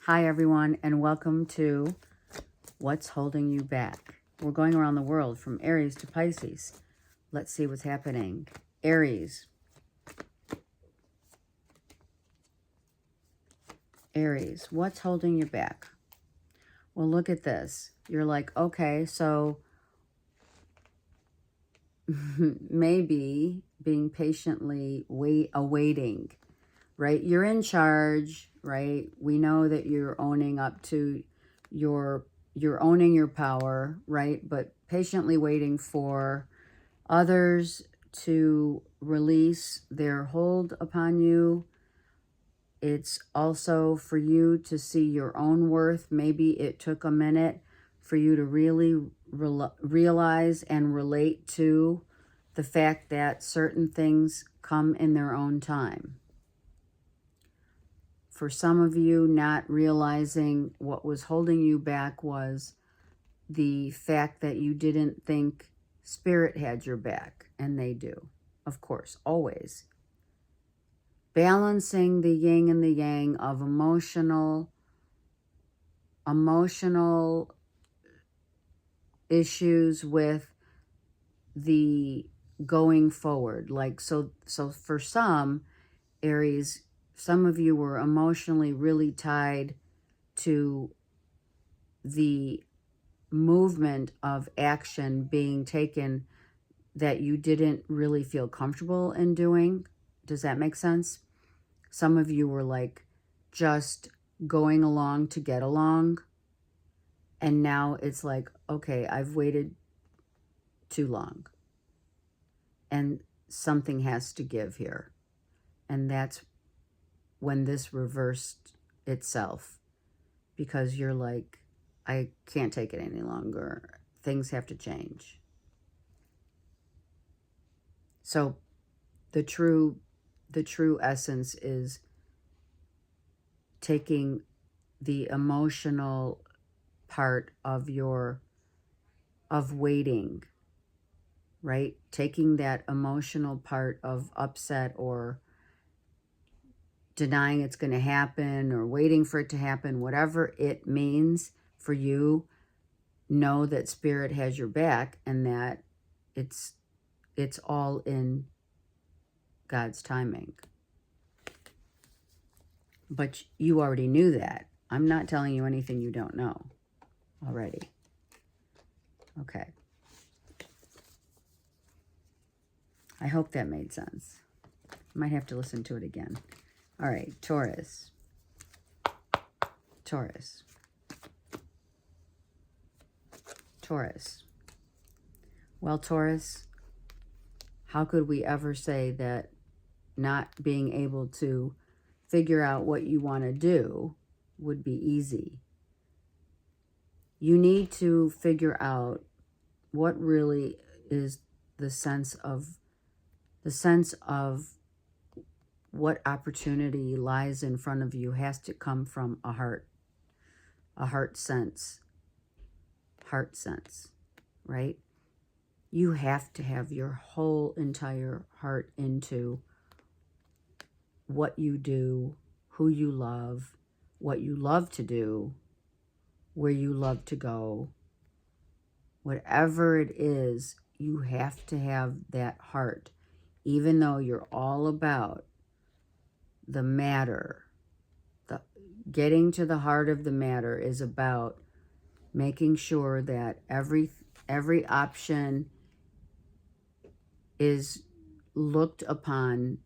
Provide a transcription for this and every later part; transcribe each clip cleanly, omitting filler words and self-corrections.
Hi, everyone, and welcome to What's Holding You Back. We're going around the world from Aries to Pisces. Let's see what's happening. Aries. Aries, what's holding you back? Well, look at this. You're like, okay, so maybe being patiently awaiting, right? You're in charge, right? We know that you're owning up to you're owning your power, right? But patiently waiting for others to release their hold upon you. It's also for you to see your own worth. Maybe it took a minute for you to really realize and relate to the fact that certain things come in their own time. For some of you, not realizing what was holding you back was the fact that you didn't think Spirit had your back, and they do, of course, always. Balancing the yin and the yang of emotional issues with the going forward. Like, so for some Aries, some of you were emotionally really tied to the movement of action being taken that you didn't really feel comfortable in doing. Does that make sense? Some of you were like just going along to get along. And now it's like, okay, I've waited too long. And something has to give here. And that's when this reversed itself. Because you're like, I can't take it any longer. Things have to change. So the true essence is taking the emotional part of waiting, right? Taking that emotional part of upset or denying it's going to happen or waiting for it to happen, whatever it means for you. Know that Spirit has your back and that it's all in God's timing. But you already knew that. I'm not telling you anything you don't know already. Okay. I hope that made sense. I might have to listen to it again. All right, Taurus. Taurus. Taurus. Well, Taurus, how could we ever say that not being able to figure out what you want to do would be easy? You need to figure out what really is the sense of what opportunity lies in front of you has to come from a heart sense, right? You have to have your whole entire heart into what you do, who you love, what you love to do, where you love to go. Whatever it is, you have to have that heart, even though you're all about the matter. Getting to the heart of the matter is about making sure that every option is looked upon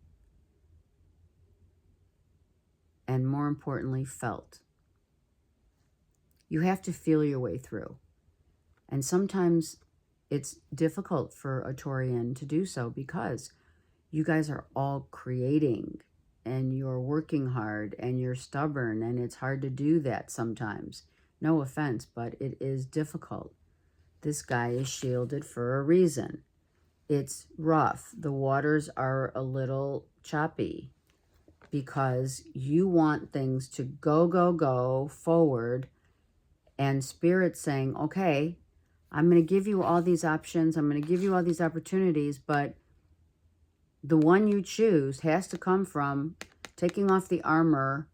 and, more importantly, felt. You have to feel your way through. And sometimes it's difficult for a Taurian to do so because you guys are all creating and you're working hard and you're stubborn, and it's hard to do that sometimes. No offense, but it is difficult. This guy is shielded for a reason. It's rough. The waters are a little choppy because you want things to go forward, and Spirit's saying, okay, I'm going to give you all these options. I'm going to give you all these opportunities, but the one you choose has to come from taking off the armor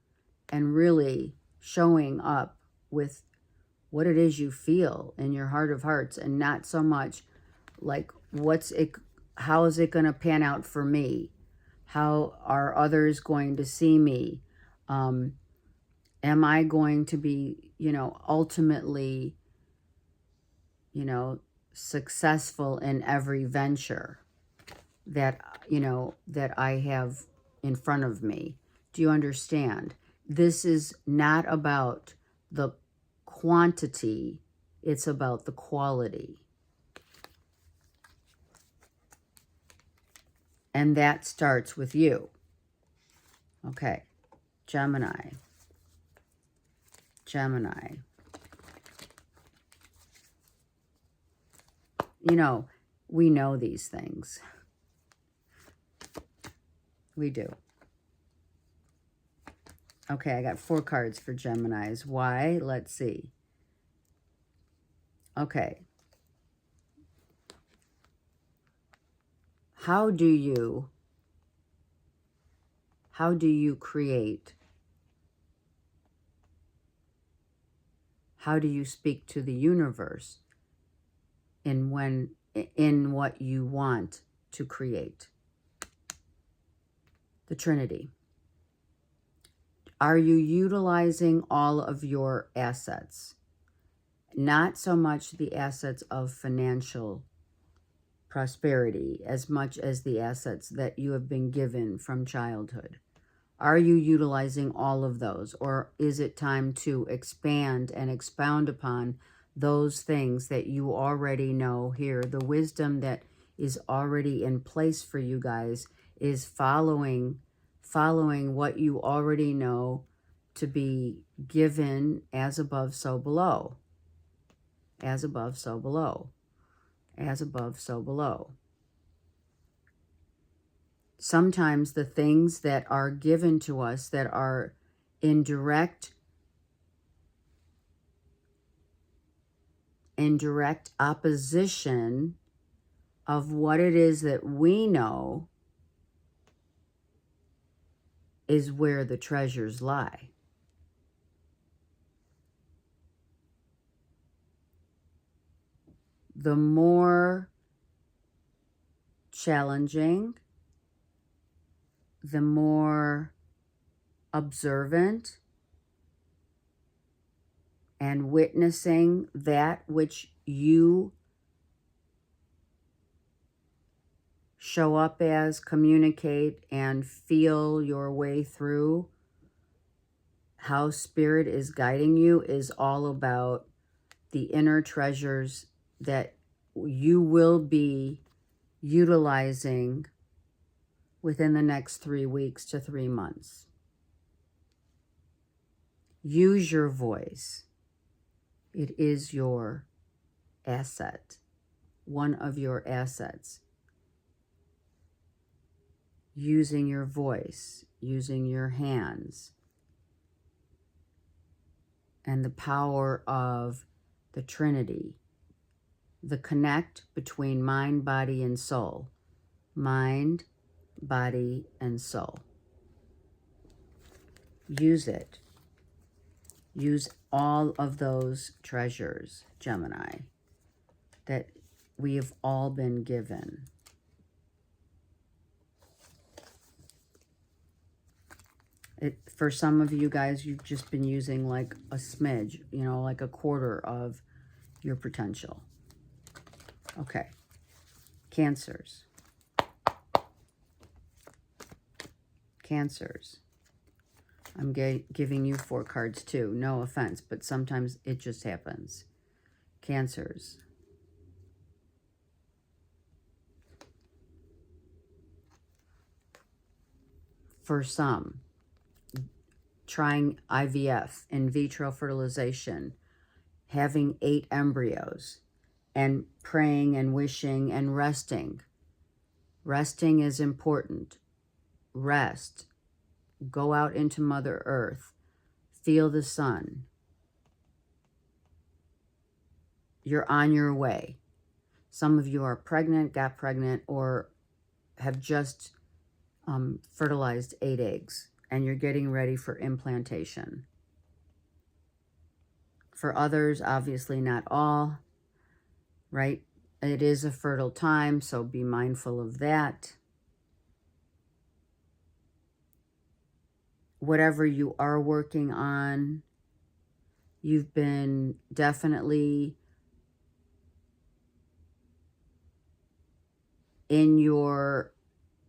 and really showing up with what it is you feel in your heart of hearts, and not so much like how is it going to pan out for me? How are others going to see me? Am I going to be, ultimately, successful in every venture that, that I have in front of me? Do you understand? This is not about the quantity, it's about the quality. And that starts with you. Okay, Gemini. We know these things. We do. Okay, I got 4 cards for Geminis. Why? Let's see. Okay. How do you create? How do you speak to the universe in what you want to create? The Trinity. Are you utilizing all of your assets? Not so much the assets of financial prosperity as much as the assets that you have been given from childhood. Are you utilizing all of those, or is it time to expand and expound upon those things that you already know here? The wisdom that is already in place for you guys is following what you already know to be given as above, so below. As above, so below. As above, so below. Sometimes the things that are given to us that are in direct opposition of what it is that we know is where the treasures lie. The more challenging, the more observant and witnessing that which you show up as, communicate, and feel your way through, how Spirit is guiding you, is all about the inner treasures that you will be utilizing within the next 3 weeks to 3 months. Use your voice. It is your asset, one of your assets. Using your voice, using your hands, and the power of the Trinity, the connect between mind, body, and soul. Mind, body, and soul. Use it. Use all of those treasures, Gemini, that we have all been given. For some of you guys, you've just been using like a smidge, like a quarter of your potential. Okay. Cancers. Cancers. I'm giving you 4 cards too. No offense, but sometimes it just happens. Cancers. For some, trying IVF, in vitro fertilization, having 8 embryos, and praying and wishing and resting. Resting is important. Rest. Go out into Mother Earth. Feel the sun. You're on your way. Some of you are pregnant, got pregnant, or have just fertilized 8 eggs, and you're getting ready for implantation. For others, obviously not all, right? It is a fertile time, so be mindful of that. Whatever you are working on, you've been definitely in your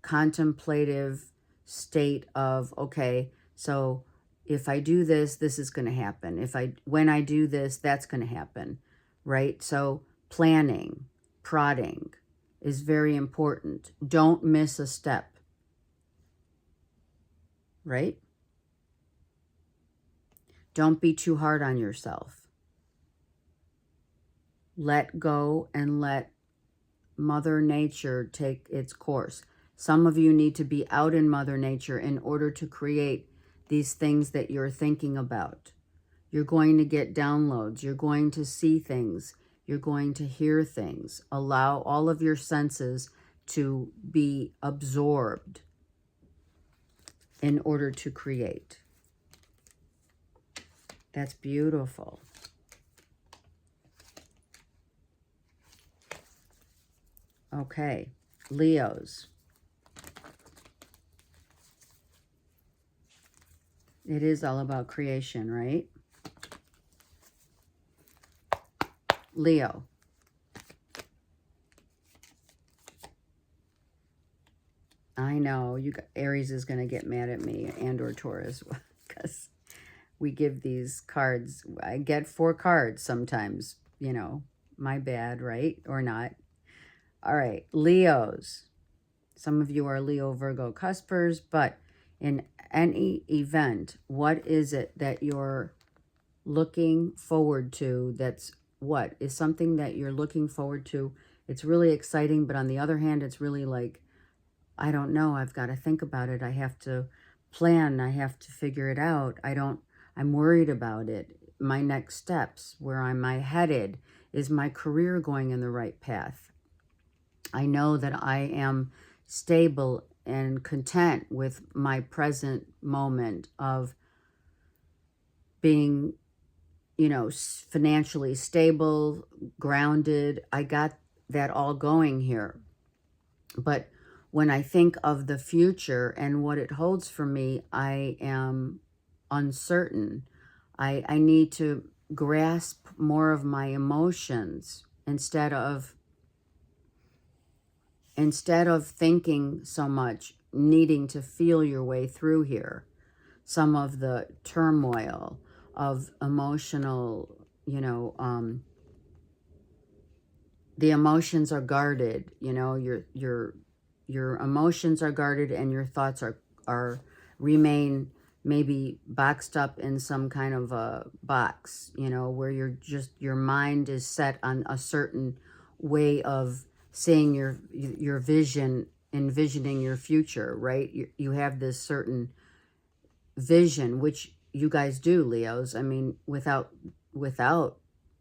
contemplative state of, okay, so if I do this, this is going to happen. When I do this, that's going to happen, right? So planning, prodding is very important. Don't miss a step, right? Don't be too hard on yourself. Let go and let Mother Nature take its course. Some of you need to be out in Mother Nature in order to create these things that you're thinking about. You're going to get downloads. You're going to see things. You're going to hear things. Allow all of your senses to be absorbed in order to create. That's beautiful. Okay, Leos. It is all about creation, right? Leo. I know Aries is going to get mad at me, and or Taurus, because we give these cards. I get 4 cards sometimes, you know, my bad, right? Or not. All right, Leos. Some of you are Leo, Virgo, cuspers, but in any event, what is it that you're looking forward to? That's what is something that you're looking forward to. It's really exciting, but on the other hand, it's really like, I don't know, I've got to think about it. I have to plan. I have to figure it out. I'm worried about it. My next steps, where am I headed? Is my career going in the right path? I know that I am stable and content with my present moment of being, you know, financially stable, grounded. I got that all going here. But when I think of the future and what it holds for me, I am uncertain. I need to grasp more of my emotions instead of thinking so much, needing to feel your way through here. Some of the turmoil of emotional, you know, the emotions are guarded, you know, your emotions are guarded, and your thoughts are remain maybe boxed up in some kind of a box, you know, where your mind is set on a certain way of seeing your vision, envisioning your future, right? You have this certain vision, which you guys do, Leos. I mean, without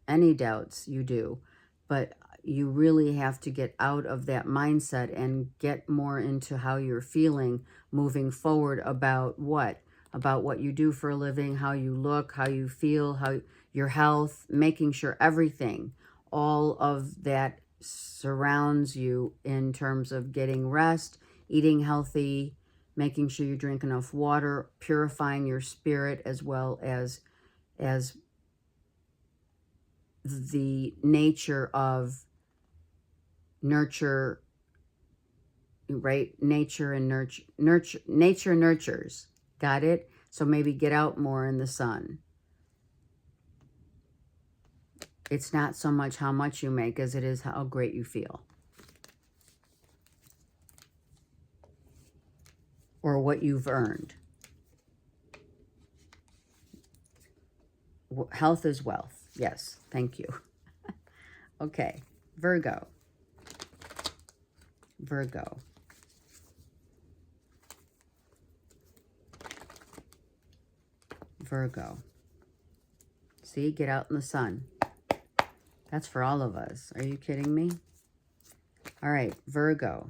any doubts, you do. But you really have to get out of that mindset and get more into how you're feeling moving forward about what you do for a living, how you look, how you feel, how your health, making sure everything, all of that surrounds you in terms of getting rest, eating healthy, making sure you drink enough water, purifying your spirit, as well as the nature of nurture, right? Nature and nature nurtures. Got it? So maybe get out more in the sun. It's not so much how much you make as it is how great you feel. Or what you've earned. Health is wealth. Yes, thank you. Okay, Virgo. Virgo. Virgo. See, get out in the sun. That's for all of us. Are you kidding me? All right, Virgo.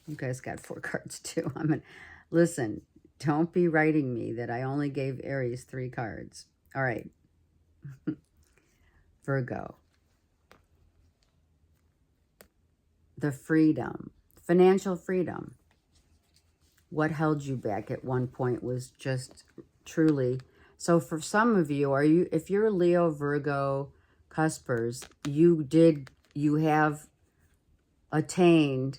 You guys got 4 cards too. Listen, Don't be writing me that I only gave Aries 3 cards. All right. Virgo. The freedom. Financial freedom. What held you back at one point was just truly... So for some of you, if you're Leo, Virgo, cuspers, you have attained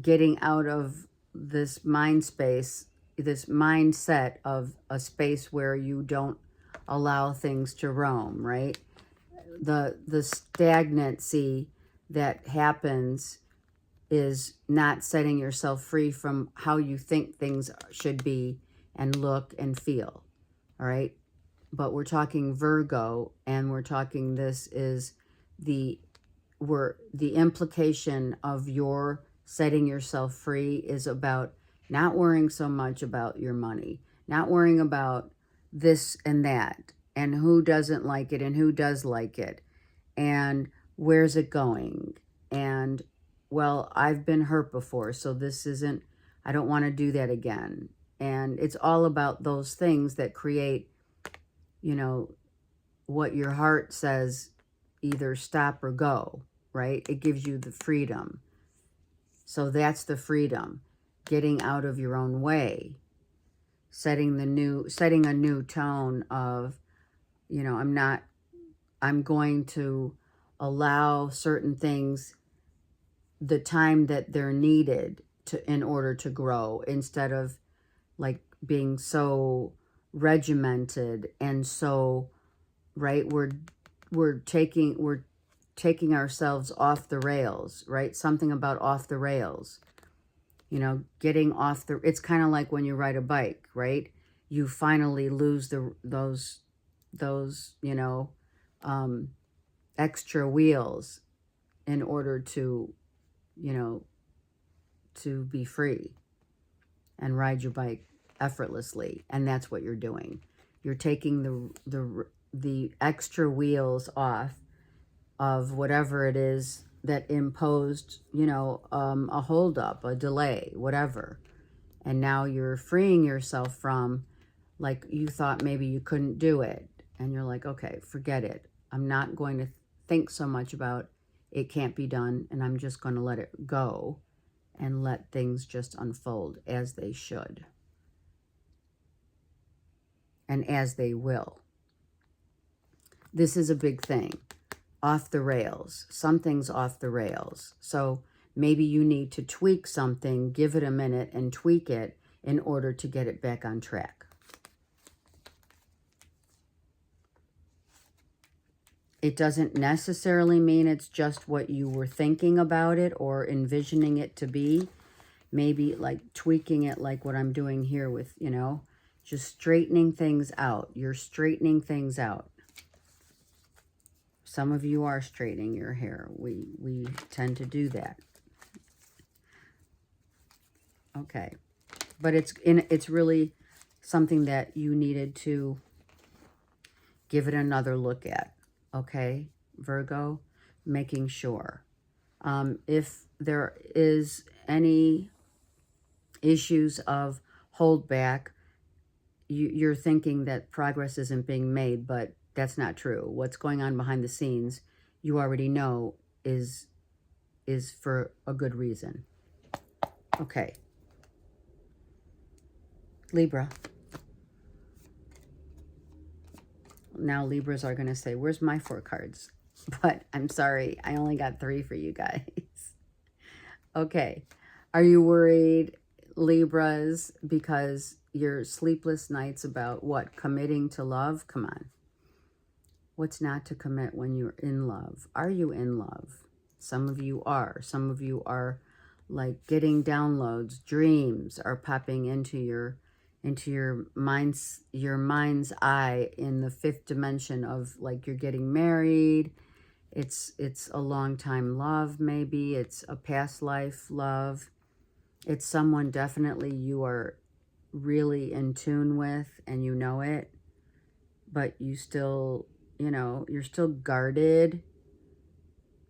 getting out of this mind space, this mindset of a space where you don't allow things to roam, right? The stagnancy that happens is not setting yourself free from how you think things should be and look and feel, all right? But we're talking Virgo, and we're talking this is the implication of your setting yourself free is about not worrying so much about your money, not worrying about this and that, and who doesn't like it and who does like it, and where's it going, and, well, I've been hurt before, so this isn't, I don't want to do that again. And it's all about those things that create, you know, what your heart says, either stop or go, right? It gives you the freedom. So that's the freedom, getting out of your own way, setting a new tone of, you know, I'm going to allow certain things the time that they're needed in order to grow, instead of like being so regimented and so, right? We're taking ourselves off the rails, right? Something about off the rails, you know, getting off the, it's kind of like when you ride a bike, right? You finally lose those, you know, extra wheels in order to, you know, to be free and ride your bike effortlessly. And that's what you're doing. You're taking the extra wheels off of whatever it is that imposed, you know, a holdup, a delay, whatever. And now you're freeing yourself from, like, you thought maybe you couldn't do it. And you're like, okay, forget it. I'm not going to think so much about it can't be done, and I'm just going to let it go and let things just unfold as they should and as they will. This is a big thing. Off the rails. Something's off the rails. So maybe you need to tweak something, give it a minute and tweak it in order to get it back on track. It doesn't necessarily mean it's just what you were thinking about it or envisioning it to be. Maybe like tweaking it like what I'm doing here with, you know, just straightening things out. You're straightening things out. Some of you are straightening your hair. We tend to do that. Okay. But it's really something that you needed to give it another look at. Okay, Virgo, making sure. If there is any issues of holdback, you're thinking that progress isn't being made, but that's not true. What's going on behind the scenes, you already know is for a good reason. Okay. Libra. Now Libras are going to say, where's my 4 cards? But I'm sorry, I only got 3 for you guys. Okay. Are you worried, Libras, because your sleepless nights about what? Committing to love? Come on. What's not to commit when you're in love? Are you in love? Some of you are. Some of you are like getting downloads. Dreams are popping into your mind's eye in the 5th dimension of, like, you're getting married. It's a long time love, maybe. It's a past life love. It's someone definitely you are really in tune with and you know it, but you still, you know, you're still guarded,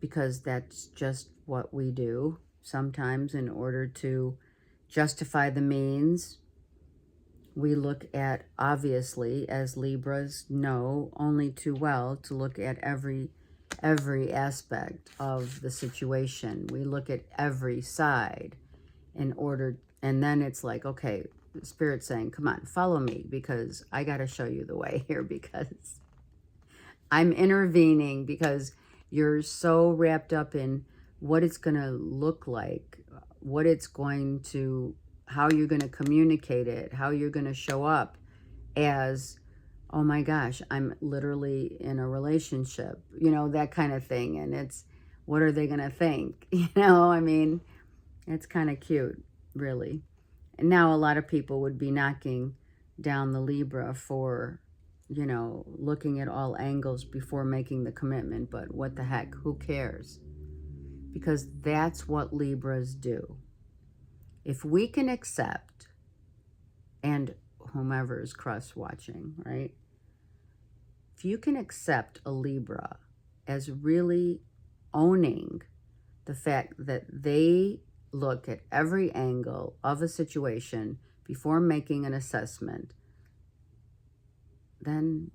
because that's just what we do sometimes in order to justify the means. We look at, obviously, as Libras know only too well, to look at every aspect of the situation. We look at every side in order, and then it's like, okay, Spirit's saying, come on, follow me, because I got to show you the way here, because I'm intervening, because you're so wrapped up in what it's going to look like, what it's going to, how you're going to communicate it, how you're going to show up as, oh my gosh, I'm literally in a relationship, you know, that kind of thing. And it's, what are they going to think? You know, I mean, it's kind of cute, really. And now a lot of people would be knocking down the Libra for, you know, looking at all angles before making the commitment. But what the heck, who cares? Because that's what Libras do. If we can accept, and whomever is cross watching, right? If you can accept a Libra as really owning the fact that they look at every angle of a situation before making an assessment, then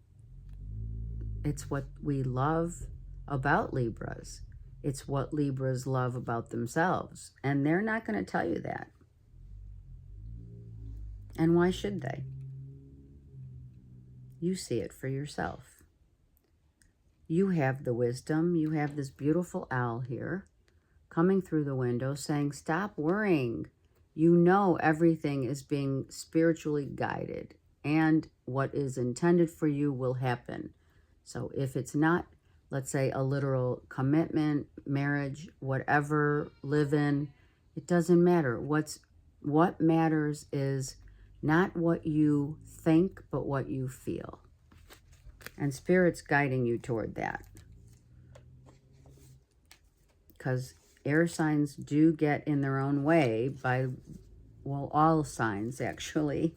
it's what we love about Libras. It's what Libras love about themselves. And they're not going to tell you that. And why should they? You see it for yourself. You have the wisdom. You have this beautiful owl here coming through the window saying, stop worrying. You know everything is being spiritually guided, and what is intended for you will happen. So if it's not, let's say, a literal commitment, marriage, whatever, live in, it doesn't matter. What matters is not what you think, but what you feel. And Spirit's guiding you toward that. Because air signs do get in their own way by, well, all signs actually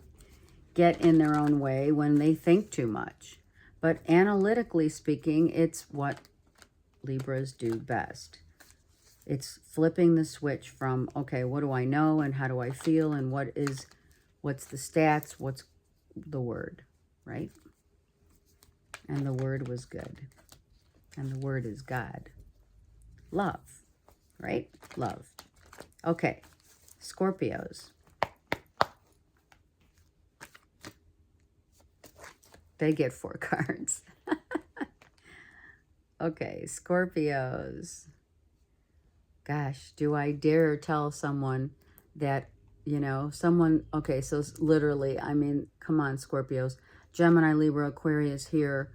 get in their own way when they think too much. But analytically speaking, it's what Libras do best. It's flipping the switch from, okay, what do I know and how do I feel and what's the stats, what's the word, right? And the word was good. And the word is God. Love, right? Love. Okay, Scorpios. They get 4 cards. Okay, Scorpios. Gosh, do I dare tell someone that, you know, someone, okay, so literally, I mean, come on, Scorpios. Gemini, Libra, Aquarius here,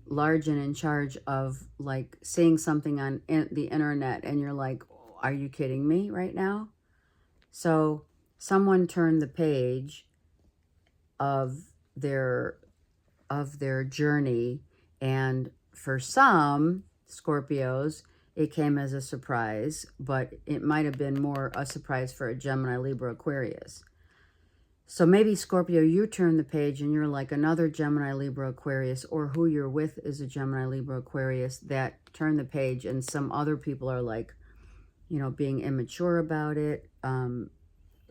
large and in charge of, like, seeing something on the internet, and you're like, are you kidding me right now? So someone turned the page of their journey, and for some Scorpios, it came as a surprise, but it might have been more a surprise for a Gemini, Libra, Aquarius. So maybe Scorpio, you turn the page and you're like another Gemini, Libra, Aquarius, or who you're with is a Gemini, Libra, Aquarius that turn the page, and some other people are like, you know, being immature about it.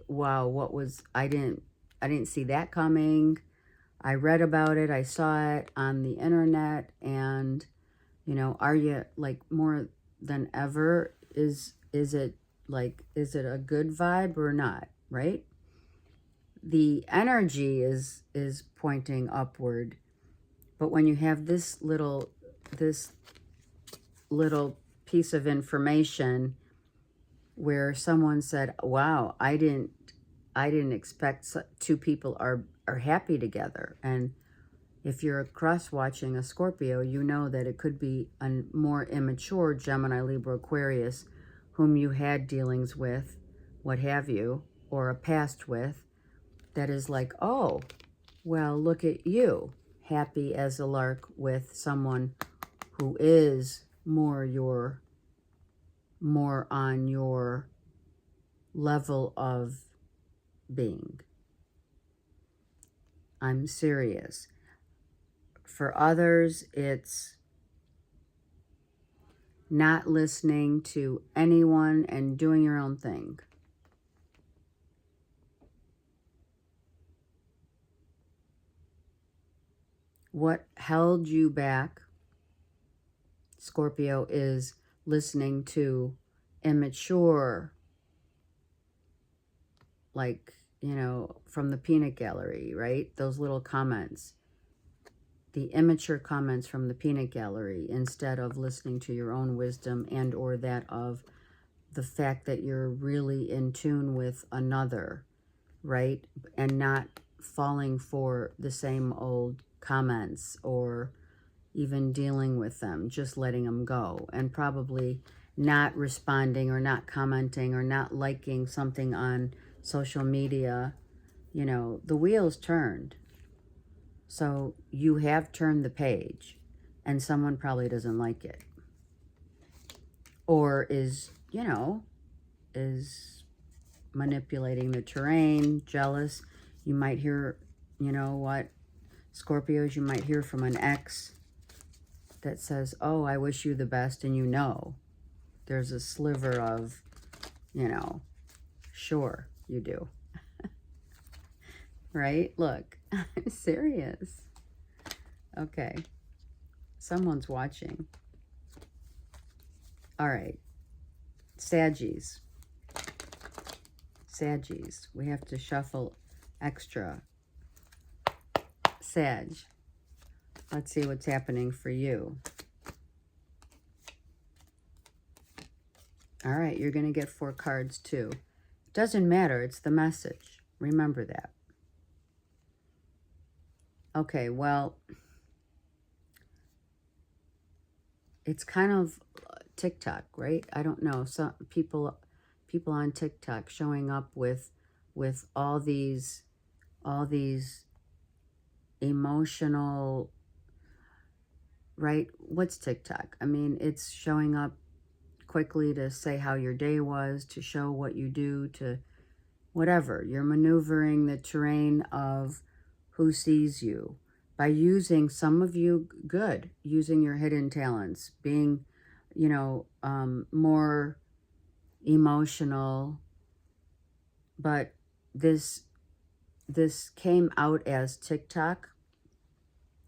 Wow, I didn't see that coming. I read about it, I saw it on the internet, and, you know, are you, like, more than ever, is it a good vibe or not, right? The energy is pointing upward, but when you have this little piece of information where someone said, wow, I didn't expect 2 people are happy together. And if you're cross-watching a Scorpio, you know that it could be a more immature Gemini, Libra, Aquarius, whom you had dealings with, what have you, or a past with, that is like, oh, well, look at you, happy as a lark with someone who is more on your level of being. I'm serious. For others, it's not listening to anyone and doing your own thing. What held you back, Scorpio, is listening to immature, like, you know, from the peanut gallery, right? Those little comments, the immature comments from the peanut gallery, instead of listening to your own wisdom and or that of the fact that you're really in tune with another, right? And not falling for the same old comments or even dealing with them, just letting them go, and probably not responding or not commenting or not liking something on social media. You know, the wheel's turned. So you have turned the page, and someone probably doesn't like it. Or is, you know, is manipulating the terrain, jealous. You might hear, you know what, Scorpios, you might hear from an ex that says, oh, I wish you the best, and you know, there's a sliver of, you know, sure, you do. Right? Look, I'm serious. Okay. Someone's watching. All right. Saggies. Saggies. We have to shuffle extra. Sag. Let's see what's happening for you. All right, you're going to get 4 cards too. Doesn't matter, it's the message. Remember that. Okay, well, it's kind of TikTok, right? I don't know. Some people on TikTok showing up with all these emotional, right? What's TikTok? I mean, it's showing up quickly to say how your day was, to show what you do, to whatever. You're maneuvering the terrain of who sees you by using, some of you, good, using your hidden talents, being, you know, more emotional. But this came out as TikTok.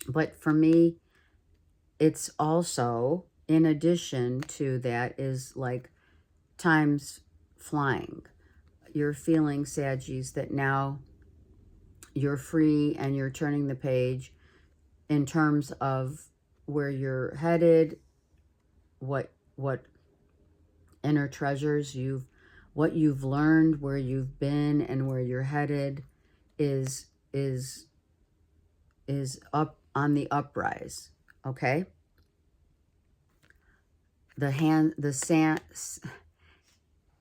But for me, it's also, in addition to that, is like time's flying. You're feeling, Saggies, that now you're free and you're turning the page in terms of where you're headed, what inner treasures what you've learned, where you've been, and where you're headed is up on the uprise. Okay?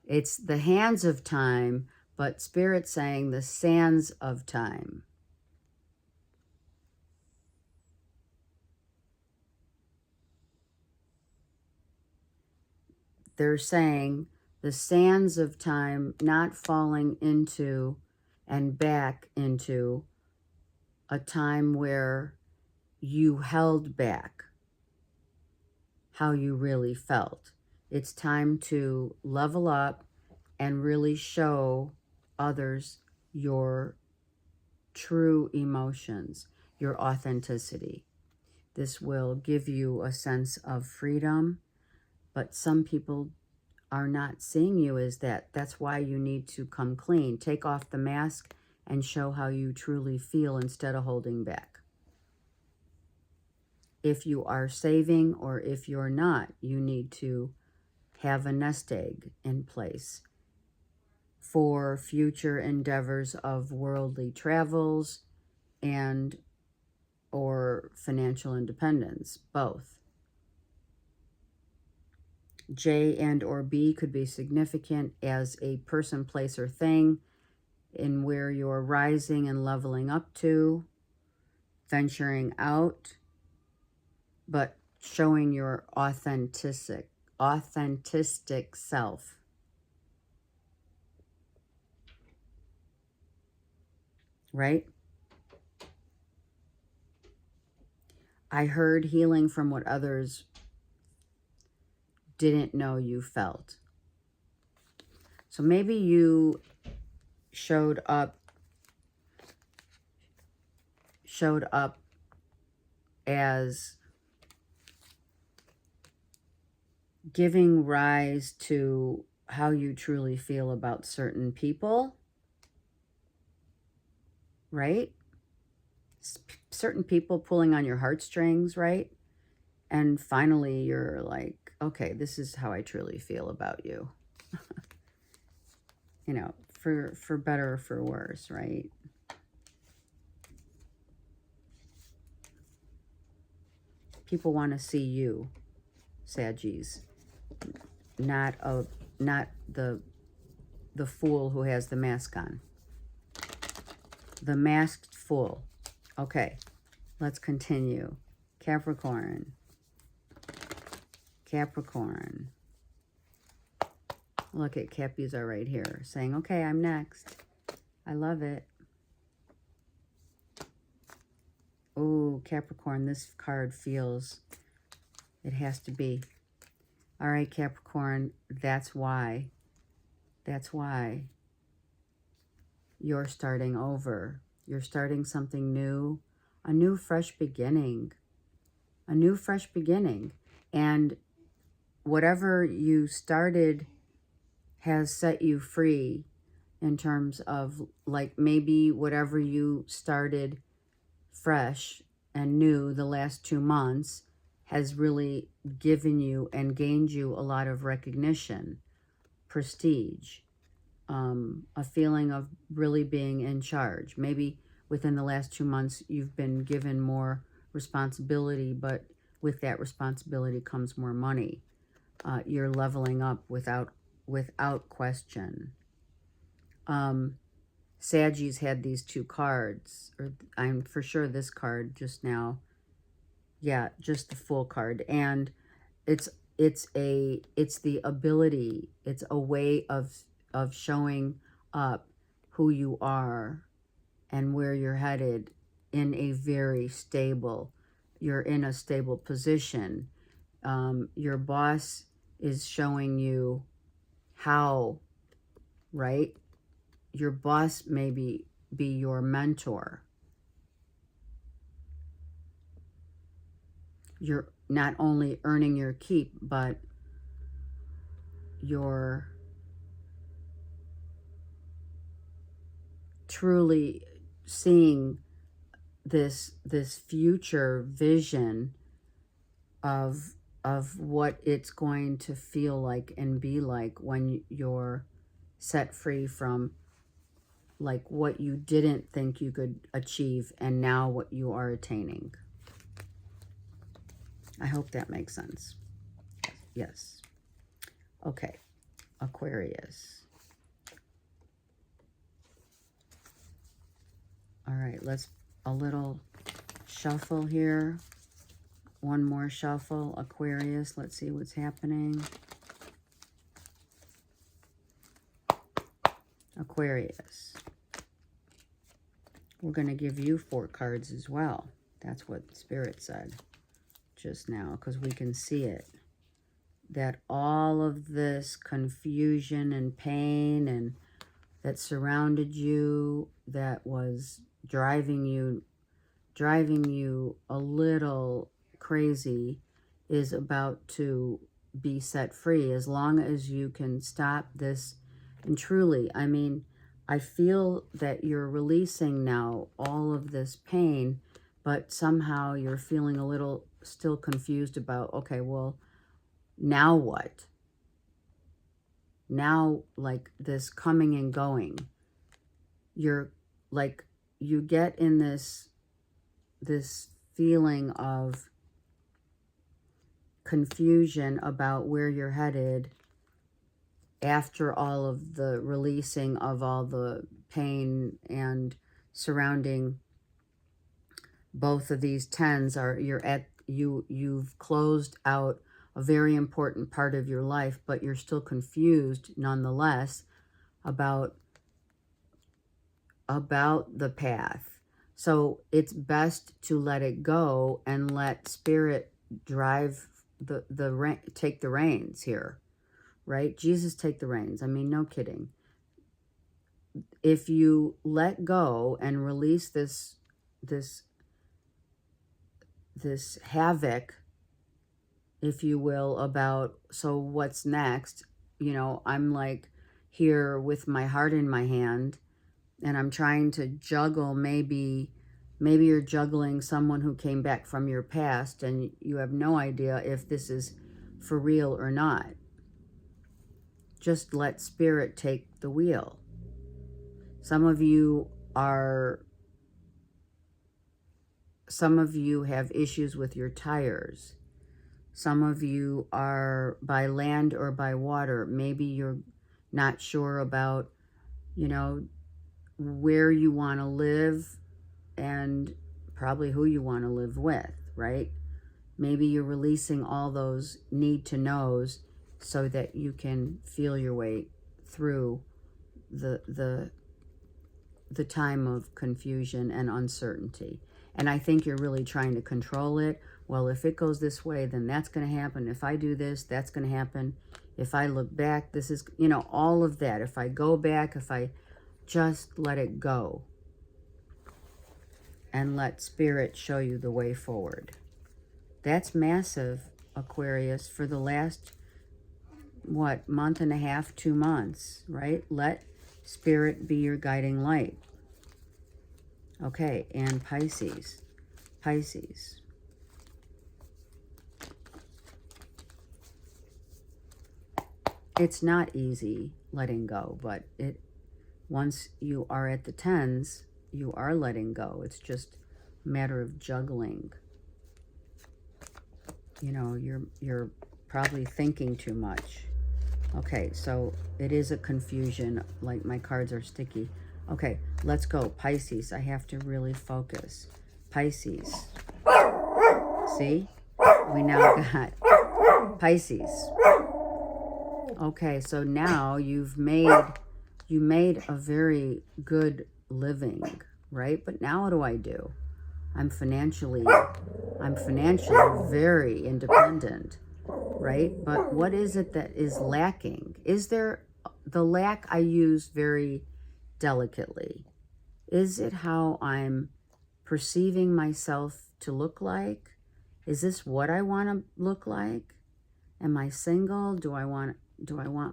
It's the hands of time, but Spirit's saying the sands of time. They're saying the sands of time, not falling into and back into a time where you held back how you really felt. It's time to level up and really show others your true emotions, your authenticity. This will give you a sense of freedom, but some people are not seeing you as that. That's why you need to come clean. Take off the mask and show how you truly feel instead of holding back. If you are saving or if you're not, you need to have a nest egg in place for future endeavors of worldly travels and or financial independence, both. J and or B could be significant as a person, place, or thing in where you're rising and leveling up to, venturing out, but showing your authentic self. Right? I heard healing from what others didn't know you felt. So maybe you showed up as giving rise to how you truly feel about certain people, right? Certain people pulling on your heartstrings, right? And finally you're like, okay, this is how I truly feel about you. You know, for better or for worse, right? People want to see you, Saggies, not the fool who has the mask on. The masked fool. Okay, let's continue. Capricorn. Capricorn. Look at Cappies are right here saying, okay, I'm next. I love it. Oh, Capricorn, this card feels it has to be. All right, Capricorn, that's why. That's why you're starting over. You're starting something new, a new fresh beginning. A new fresh beginning. And whatever you started has set you free in terms of, like, maybe whatever you started fresh and new the last 2 months has really given you and gained you a lot of recognition, prestige, a feeling of really being in charge. Maybe within the last 2 months you've been given more responsibility, but with that responsibility comes more money. You're leveling up without question. Saggies had these 2 cards, or I'm for sure this card just now. Yeah, just the full card. And it's the ability, it's a way of showing up who you are and where you're headed in a very stable, you're in a stable position. Your boss is showing you how, right? Your boss maybe be your mentor. You're not only earning your keep, but you're truly seeing this future vision of what it's going to feel like and be like when you're set free from, like, what you didn't think you could achieve and now what you are attaining. I hope that makes sense. Yes. Okay. Aquarius. All right, let's a little shuffle here. One more shuffle. Aquarius, let's see what's happening. Aquarius. We're going to give you 4 cards as well. That's what Spirit said just now, because we can see it. That all of this confusion and pain and that surrounded you, that was driving you a little crazy, is about to be set free, as long as you can stop this. And truly, I mean, I feel that you're releasing now all of this pain, but somehow you're feeling a little still confused about, okay, well, now what? Now, like, this coming and going, you're like, you get in this feeling of confusion about where you're headed after all of the releasing of all the pain and surrounding both of these 10s. Are you've closed out a very important part of your life, but you're still confused nonetheless about the path. So it's best to let it go and let Spirit drive take the reins here, right? Jesus, take the reins. I mean, no kidding. If you let go and release this this havoc, if you will, about, so what's next? You know, I'm like here with my heart in my hand, and I'm trying to juggle, maybe you're juggling someone who came back from your past, and you have no idea if this is for real or not. Just let spirit take the wheel. Some of you have issues with your tires. Some of you are by land or by water. Maybe you're not sure about, you know, where you want to live and probably who you want to live with, right? Maybe you're releasing all those need to knows so that you can feel your way through the time of confusion and uncertainty. And I think you're really trying to control it. Well, if it goes this way, then that's going to happen. If I do this, that's going to happen. If I look back, this is, you know, all of that. If I go back, if I just let it go and let spirit show you the way forward. That's massive, Aquarius, for the last, what, month and a half, 2 months, right? Let spirit be your guiding light. Okay, and Pisces. Pisces. It's not easy letting go, but once you are at the 10s, you are letting go. It's just a matter of juggling. You know, you're probably thinking too much. Okay, so it is a confusion, like my cards are sticky. Okay, let's go. Pisces, I have to really focus. Pisces. See? We now got Pisces. Okay, so now you made a very good living, right? But now what do I do? I'm financially very independent, right? But what is it that is lacking? Is there the lack I use very delicately? Is it how I'm perceiving myself to look like? Is this what I want to look like? Am I single? Do I want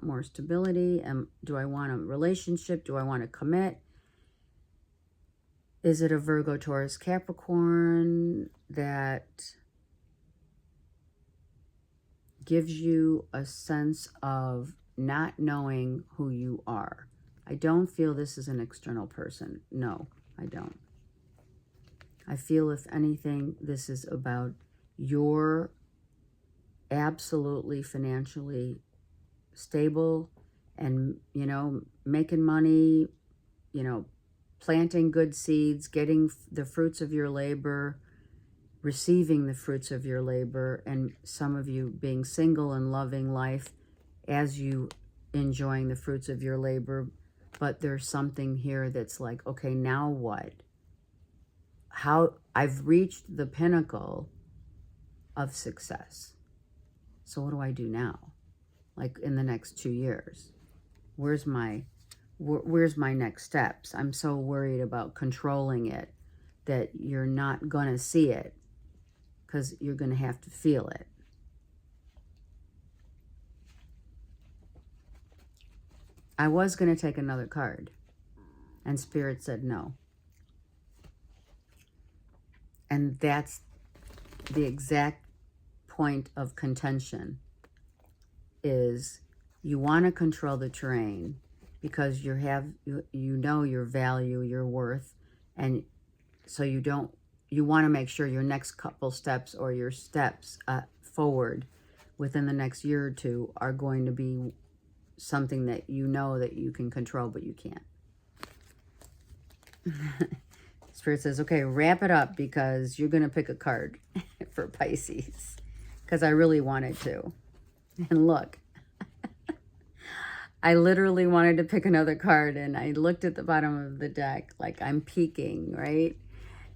more stability? Do I want a relationship? Do I want to commit? Is it a Virgo, Taurus, Capricorn that gives you a sense of not knowing who you are? I don't feel this is an external person. No, I don't. I feel, if anything, this is about your absolutely financially stable and, you know, making money, you know, planting good seeds, getting the fruits of your labor, receiving the fruits of your labor, and some of you being single and loving life as you enjoying the fruits of your labor. But there's something here that's like, okay, now what? How I've reached the pinnacle of success. So what do I do now? Like in the next 2 years, where's my next steps? I'm so worried about controlling it that you're not going to see it, because you're going to have to feel it. I was going to take another card, and Spirit said no. And that's the exact point of contention, is you want to control the terrain because you know your value, your worth, and so you want to make sure your next couple steps or your steps forward within the next year or 2 are going to be something that you know that you can control, but you can't. Spirit says, okay, wrap it up, because you're going to pick a card for Pisces, because I really wanted to. And look, I literally wanted to pick another card, and I looked at the bottom of the deck like I'm peeking, right?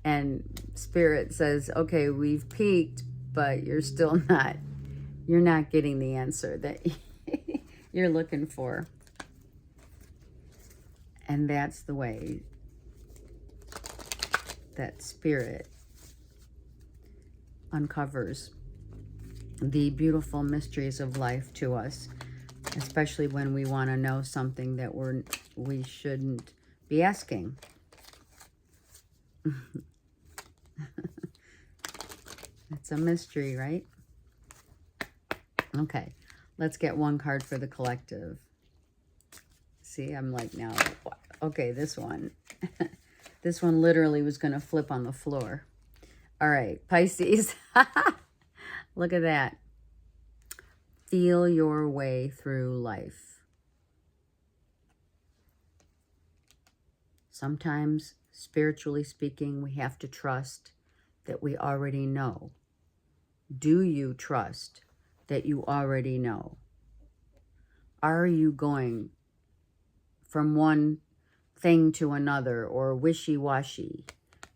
And Spirit says, okay, we've peaked, but you're not getting the answer that you're looking for. And that's the way that Spirit uncovers the beautiful mysteries of life to us, especially when we want to know something that we shouldn't be asking. It's a mystery, right? Okay, let's get one card for the collective. See, I'm like now, okay, this one. This one literally was going to flip on the floor. All right, Pisces. Look at that. Feel your way through life. Sometimes, spiritually speaking, we have to trust that we already know. Do you trust that you already know? Are you going from one thing to another, or wishy-washy?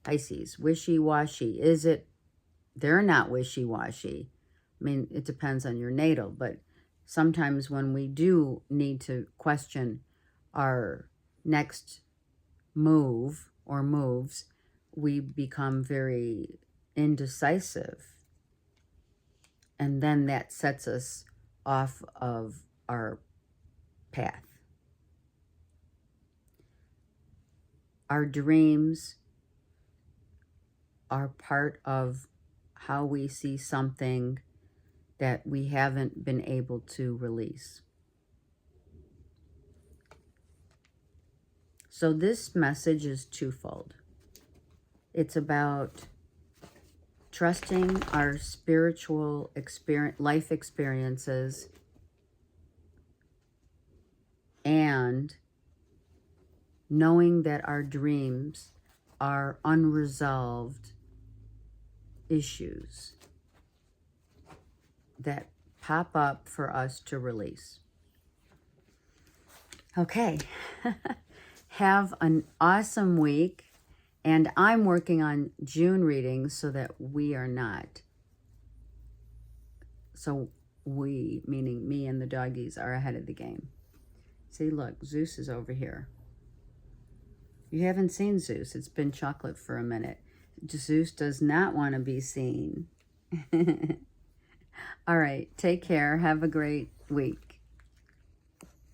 Pisces, wishy-washy. Is it? They're not wishy-washy. I mean, it depends on your natal, but sometimes when we do need to question our next move or moves, we become very indecisive. And then that sets us off of our path. Our dreams are part of how we see something that we haven't been able to release. So this message is twofold. It's about trusting our spiritual life experiences and knowing that our dreams are unresolved issues that pop up for us to release. Okay. Have an awesome week. And I'm working on June readings so that we are not. So we, meaning me and the doggies, are ahead of the game. See, look, Zeus is over here. You haven't seen Zeus. It's been chocolate for a minute. Zeus does not want to be seen. All right, take care. Have a great week.